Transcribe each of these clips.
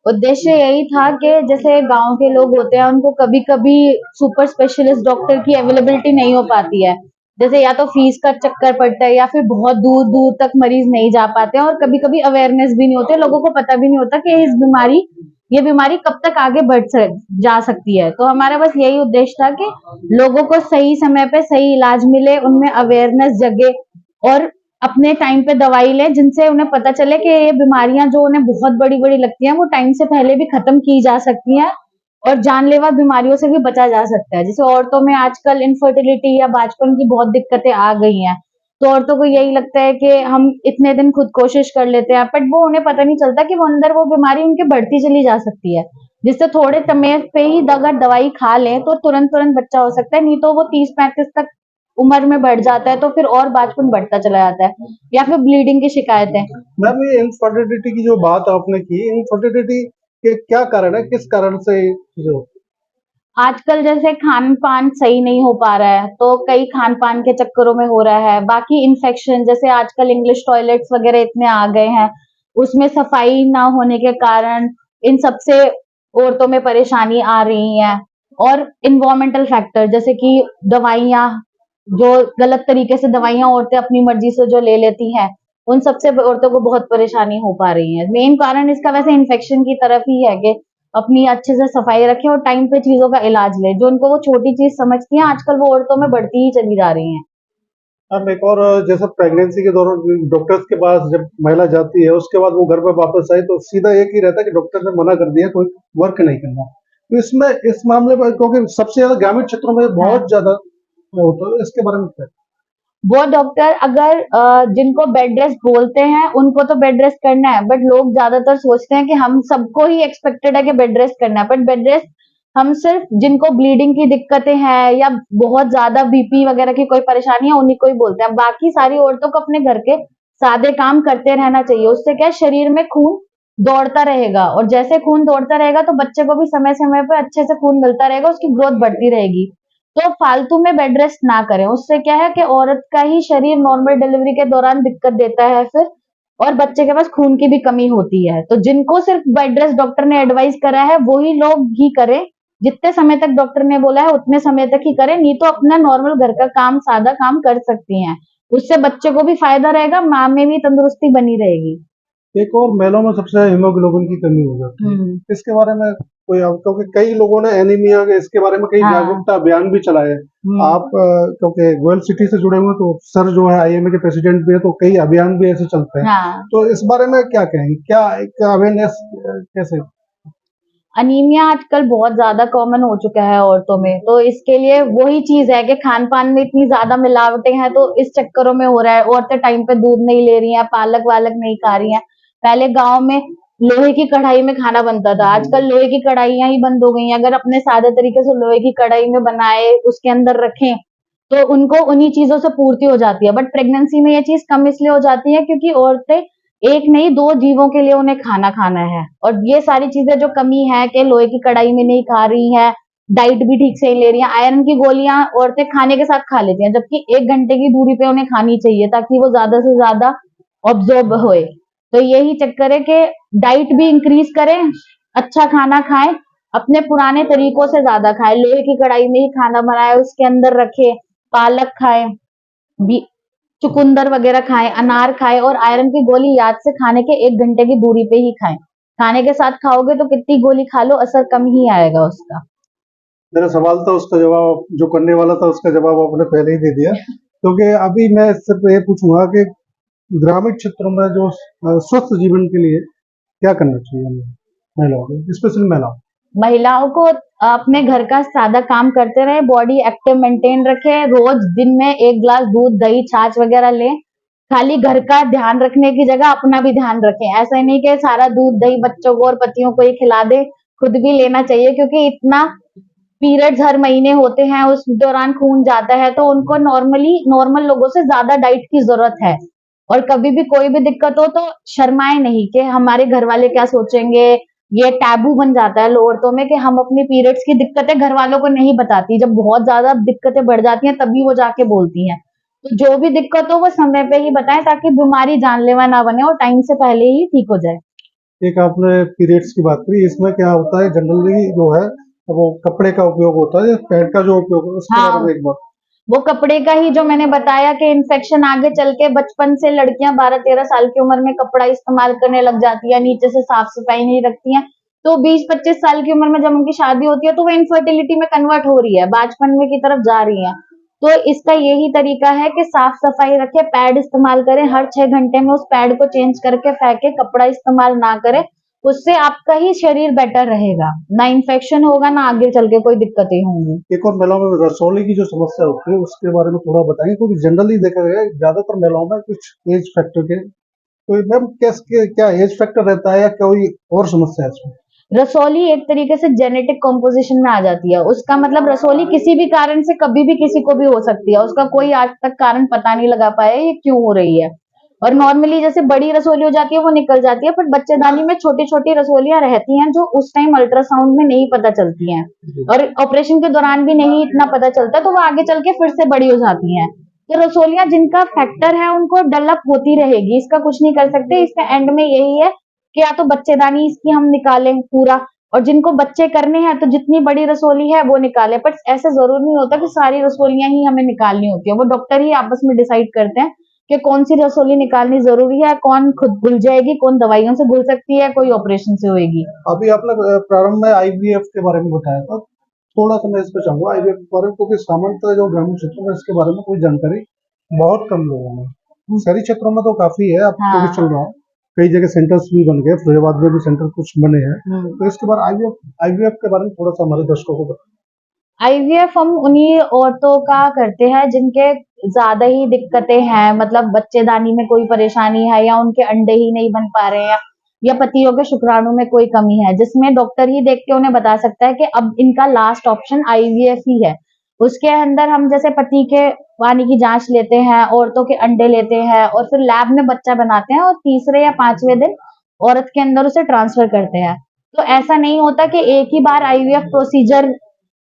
उद्देश्य यही था कि जैसे गांव के लोग होते हैं उनको कभी कभी सुपर स्पेशलिस्ट डॉक्टर की अवेलेबिलिटी नहीं हो पाती है। जैसे या तो फीस का चक्कर पड़ता है या फिर बहुत दूर दूर तक मरीज नहीं जा पाते हैं, और कभी कभी अवेयरनेस भी नहीं होते, लोगों को पता भी नहीं होता कि ये बीमारी कब तक आगे जा सकती है। तो हमारा बस यही उद्देश्य था कि लोगों को सही समय पे सही इलाज मिले, उनमें अवेयरनेस जगे और अपने टाइम पे दवाई लें, जिनसे उन्हें पता चले कि ये बीमारियां जो उन्हें बहुत बड़ी बड़ी लगती हैं वो टाइम से पहले भी खत्म की जा सकती हैं और जानलेवा बीमारियों से भी बचा जा सकता है। जैसे औरतों में आजकल इनफर्टिलिटी या बांझपन की बहुत दिक्कतें आ गई हैं, तो औरतों को यही लगता है कि हम इतने दिन खुद कोशिश कर लेते हैं, बट वो उन्हें पता नहीं चलता कि वो अंदर वो बीमारी उनके बढ़ती चली जा सकती है, जिससे थोड़े समय पे ही अगर दवाई खा लें तो तुरंत तुरंत बच्चा हो सकता है, नहीं तो वो 30-35 तक उम्र में बढ़ जाता है, तो फिर और बांझपन बढ़ता चला जाता है या फिर ब्लीडिंग की शिकायतें। मैम, ये इनफर्टिलिटी की जो बात आपने की, इनफर्टिलिटी के क्या कारण है, किस कारण से ये चीजें होती आजकल जैसे खान पान सही नहीं हो पा रहा है, तो कई खान पान के चक्करों में हो रहा है। बाकी इन्फेक्शन, जैसे आजकल इंग्लिश टॉयलेट्स वगैरह इतने आ गए हैं, उसमें सफाई ना होने के कारण इन सबसे औरतों में परेशानी आ रही है। और इन्वायरमेंटल फैक्टर, जैसे कि दवाइयाँ, जो गलत तरीके से दवाइयाँ औरतें अपनी मर्जी से जो ले लेती हैं, उन सबसे औरतों को बहुत परेशानी हो पा रही है। मेन कारण इसका वैसे इन्फेक्शन की तरफ ही है कि अपनी अच्छे से सफाई रखें और टाइम पे चीजों का इलाज लें। जो उनको वो छोटी चीज समझती हैं, आजकल वो औरतों में बढ़ती ही चली जा रही हैं। है? अब एक और, जैसे प्रेगनेंसी के दौरान डॉक्टर्स के पास जब महिला जाती है, उसके बाद वो घर पर वापस आई तो सीधा एक ही रहता है कि डॉक्टर ने मना कर दिया, कोई वर्क नहीं करना। तो इसमें इस मामले में, क्योंकि सबसे ज्यादा ग्रामीण क्षेत्रों में हाँ, बहुत ज्यादा होता है, इसके बारे में क्या? वो डॉक्टर अगर जिनको बेड रेस्ट बोलते हैं उनको तो बेड रेस्ट करना है, बट लोग ज्यादातर सोचते हैं कि हम सबको ही एक्सपेक्टेड है कि बेड रेस्ट करना है, बट बेड रेस्ट हम सिर्फ जिनको ब्लीडिंग की दिक्कतें हैं या बहुत ज्यादा बीपी वगैरह की कोई परेशानी है उन्हीं को ही बोलते हैं। बाकी सारी औरतों को अपने घर के सादे काम करते रहना चाहिए। उससे क्या है, शरीर में खून दौड़ता रहेगा, और जैसे खून दौड़ता रहेगा तो बच्चे को भी समय समय पर अच्छे से खून मिलता रहेगा, उसकी ग्रोथ बढ़ती रहेगी। तो फालतू में बेड रेस्ट ना करें, उससे क्या है कि औरत का ही शरीर नॉर्मल डिलीवरी के दौरान दिक्कत देता है फिर, और बच्चे के पास खून की भी कमी होती है। तो जिनको सिर्फ बेड रेस्ट डॉक्टर ने एडवाइस करा है वही लोग ही करें, जितने समय तक डॉक्टर ने बोला है उतने समय तक ही करें, नहीं तो अपना नॉर्मल घर का काम, सादा काम कर सकती हैं। उससे बच्चे को भी फायदा रहेगा, माँ में भी तंदुरुस्ती बनी रहेगी। एक और, महिलाओं में सबसे ज्यादा हीमोग्लोबिन की कमी हो जाती है, इसके बारे में कोई क्योंकि कई लोगों ने एनीमिया के इसके बारे में कई हाँ। जागरूकता अभियान भी चलाए हैं। आप क्योंकि गोयल सिटी से जुड़े हुए हैं, तो सर जो है आईएमए के प्रेसिडेंट भी है, तो कई अभियान भी ऐसे चलते हैं। हाँ। तो इस बारे में क्या कहेंगे, क्या एक अवेयरनेस कैसे? अनीमिया आजकल बहुत ज्यादा कॉमन हो चुका है औरतों में, तो इसके लिए वही चीज है कि खान पान में इतनी ज्यादा मिलावटें हैं, तो इस चक्करों में हो रहा है। औरतें टाइम पे दूध नहीं ले रही हैं, पालक वालक नहीं खा रही हैं। पहले गांव में लोहे की कढ़ाई में खाना बनता था, आजकल लोहे की कढ़ाइयां ही बंद हो गई हैं। अगर अपने सादे तरीके से लोहे की कढ़ाई में बनाए, उसके अंदर रखें, तो उनको उन्हीं चीजों से पूर्ति हो जाती है। बट प्रेगनेंसी में ये चीज कम इसलिए हो जाती है क्योंकि औरतें एक नहीं, दो जीवों के लिए उन्हें खाना खाना है, और ये सारी चीजें जो कमी है कि लोहे की कढ़ाई में नहीं खा रही है, डाइट भी ठीक से नहीं ले रही है। आयरन की गोलियां औरतें खाने के साथ खा लेती हैं, जबकि 1 घंटे की दूरी पे उन्हें खानी चाहिए ताकि वो ज्यादा से ज्यादा ऑब्जॉर्ब होए। तो यही चक्कर है कि डाइट भी इंक्रीज करें, अच्छा खाना खाएं, अपने पुराने तरीकों से ज्यादा खाएं, लोहे की कढ़ाई में ही खाना बनाए, उसके अंदर रखे, पालक खाएं, चुकंदर वगैरह खाएं, अनार खाएं, और आयरन की गोली याद से खाने के 1 घंटे की दूरी पे ही खाएं। खाने के साथ खाओगे तो कितनी गोली खा लो, असर कम ही आएगा उसका। मेरा सवाल था, उसका जवाब जो करने वाला था उसका जवाब आपने पहले ही दे दिया। क्योंकि अभी मैं सिर्फ ये पूछूंगा कि ग्रामीण क्षेत्रों में जो स्वस्थ जीवन के लिए क्या करना चाहिए हमें, महिलाओं को, स्पेशली महिलाओं को? महिलाओं को अपने घर का सादा काम करते रहे, बॉडी एक्टिव मेंटेन रखे, रोज दिन में 1 गिलास दूध, दही, छाछ वगैरह लें। खाली घर का ध्यान रखने की जगह अपना भी ध्यान रखें। ऐसा ही नहीं कि सारा दूध दही बच्चों को और पतियों को ही खिला दे, खुद भी लेना चाहिए, क्योंकि इतना पीरियड्स हर महीने होते हैं, उस दौरान खून जाता है, तो उनको नॉर्मल लोगों से ज्यादा डाइट की जरूरत है। और कभी भी कोई भी दिक्कत हो तो शर्माए नहीं कि हमारे घर वाले क्या सोचेंगे। ये टैबू बन जाता है औरतों में कि हम अपनी पीरियड्स की दिक्कतें घर वालों को नहीं बताती, जब बहुत ज्यादा दिक्कतें बढ़ जाती हैं तभी वो जाके बोलती हैं। तो जो भी दिक्कत हो वो समय पे ही बताएं, ताकि बीमारी जानलेवा ना बने और टाइम से पहले ही ठीक हो जाए। एक आपने पीरियड्स की बात करी, इसमें क्या होता है जनरली जो है वो कपड़े का उपयोग होता है, पैड का जो उपयोग है उसके बारे हाँ, में एक बार। वो कपड़े का ही जो मैंने बताया कि इन्फेक्शन आगे चल के बचपन से लड़कियां 12-13 साल की उम्र में कपड़ा इस्तेमाल करने लग जाती है, नीचे से साफ सफाई नहीं रखती हैं, तो 20-25 साल की उम्र में जब उनकी शादी होती है तो वो इनफर्टिलिटी में कन्वर्ट हो रही है, बाजपन में की तरफ जा रही है। तो इसका यही तरीका है कि साफ सफाई रखे, पैड इस्तेमाल करें, हर 6 घंटे में उस पैड को चेंज करके फेंके, कपड़ा इस्तेमाल ना करें, उससे आपका ही शरीर बेटर रहेगा, ना इन्फेक्शन होगा ना आगे चल के कोई दिक्कतें होंगी। एक और महिलाओं में रसौली की जो समस्या होती है उसके बारे में थोड़ा बताएंगे, क्योंकि जनरली देखा गया है ज्यादातर महिलाओं में कुछ एज फैक्टर के, तो मैम क्या एज फैक्टर रहता है या कोई और समस्या है इसमें? रसौली एक तरीके से जेनेटिक कॉम्पोजिशन में आ जाती है, उसका मतलब रसौली किसी भी कारण से कभी भी किसी को भी हो सकती है, उसका कोई आज तक कारण पता नहीं लगा पाया ये क्यों हो रही है। और नॉर्मली जैसे बड़ी रसौली हो जाती है वो निकल जाती है, पर बच्चेदानी में छोटी छोटी रसौलियां रहती हैं जो उस टाइम अल्ट्रासाउंड में नहीं पता चलती हैं और ऑपरेशन के दौरान भी नहीं इतना पता चलता, तो वो आगे चल के फिर से बड़ी हो जाती हैं। तो रसौलियां जिनका फैक्टर है उनको डेवलप होती रहेगी, इसका कुछ नहीं कर सकते, इसका एंड में यही है कि या तो बच्चेदानी इसकी हम निकालें पूरा, और जिनको बच्चे करने हैं तो जितनी बड़ी रसोली है वो निकालें, पर ऐसे जरूर नहीं होता कि सारी रसोलियां ही हमें निकालनी होती है, वो डॉक्टर ही आपस में डिसाइड करते हैं कि कौन सी रसोली निकालनी जरूरी है, कौन खुद घुल जाएगी, कौन दवाइयों से घुल सकती है, कोई ऑपरेशन से होगी। अभी आपने प्रारंभ में आईवीएफ के बारे में बताया था, थोड़ा सा मैं इस पे चाहूंगा आईवीएफ के बारे में, क्योंकि सामान्यतः जो ग्रामीण क्षेत्रों में इसके बारे में कोई जानकारी बहुत कम लोगों में, शहरी क्षेत्रों में तो काफी है, अब तो भी हाँ। चल रहा है, कई जगह सेंटर्स भी बन गए, फिरोजाबाद में भी सेंटर कुछ बने हैं, तो इसके बाद आईवीएफ के बारे में थोड़ा सा हमारे दर्शकों को बताएं। आईवीएफ हम उन्हीं औरतों का करते हैं जिनके ज्यादा ही दिक्कतें हैं, मतलब बच्चेदानी में कोई परेशानी है या उनके अंडे ही नहीं बन पा रहे हैं या पतियों के शुक्राणु में कोई कमी है, जिसमें डॉक्टर ही देख के उन्हें बता सकता है कि अब इनका लास्ट ऑप्शन आईवीएफ ही है। उसके अंदर हम जैसे पति के पानी की जांच लेते हैं, औरतों के अंडे लेते हैं और फिर लैब में बच्चा बनाते हैं और तीसरे या 5वें दिन औरत के अंदर उसे ट्रांसफर करते हैं। तो ऐसा नहीं होता कि एक ही बार आईवीएफ प्रोसीजर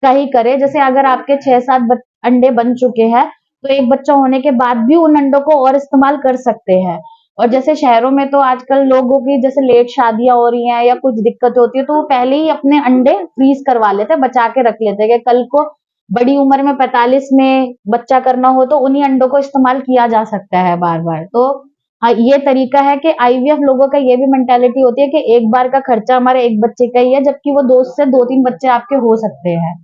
का ही करे, जैसे अगर आपके 6-7 अंडे बन चुके हैं तो एक बच्चा होने के बाद भी उन अंडों को और इस्तेमाल कर सकते हैं। और जैसे शहरों में तो आजकल लोगों की जैसे लेट शादियां हो रही हैं या कुछ दिक्कत होती है तो वो पहले ही अपने अंडे फ्रीज करवा लेते हैं, बचा के रख लेते हैं कि कल को बड़ी उम्र में 45 में बच्चा करना हो तो उन्हीं अंडों को इस्तेमाल किया जा सकता है बार बार। तो हाँ, ये तरीका है कि आईवीएफ लोगों का ये भी मेंटेलिटी होती है कि एक बार का खर्चा हमारे एक बच्चे का ही है, जबकि वो 2 से 2-3 बच्चे आपके हो सकते हैं।